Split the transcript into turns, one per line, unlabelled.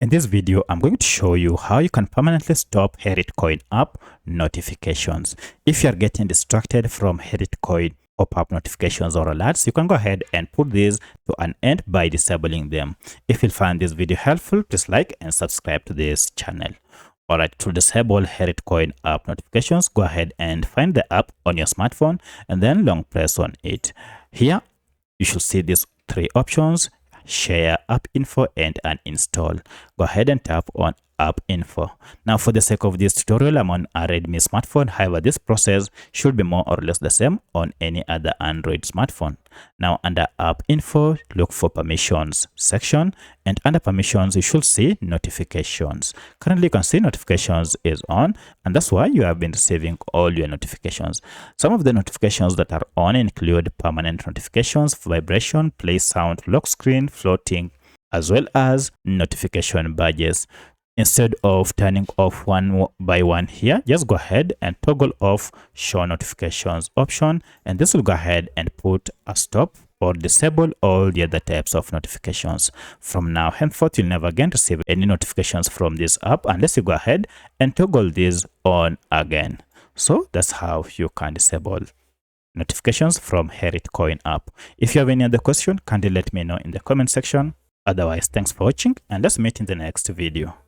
In this video, I'm going to show you how you can permanently stop HeritCoin app notifications. If you are getting distracted from HeritCoin pop-up notifications or alerts, you can go ahead and put these to an end by disabling them. If you find this video helpful, please like and subscribe to this channel. Alright, to disable HeritCoin app notifications, go ahead and find the app on your smartphone and then long press on it. Here, you should see these three options: share, app info, and uninstall. Go ahead and tap on app info. Now, for the sake of this tutorial, I'm on a Redmi smartphone. However, this process should be more or less the same on any other Android smartphone. Now, under app info, look for permissions section, and under permissions, you should see notifications. Currently, you can see notifications is on, and that's why you have been receiving all your notifications. Some of the notifications that are on include permanent notifications, vibration, play sound, lock screen, floating, as well as notification badges. Instead of turning off one by one here, just go ahead and toggle off show notifications option, and this will go ahead and put a stop or disable all the other types of notifications. From now henceforth, you'll never again receive any notifications from this app unless you go ahead and toggle these on again. So that's how you can disable notifications from HeritCoin app. If you have any other question, kindly let me know in the comment section. Otherwise, thanks for watching, and let's meet in the next video.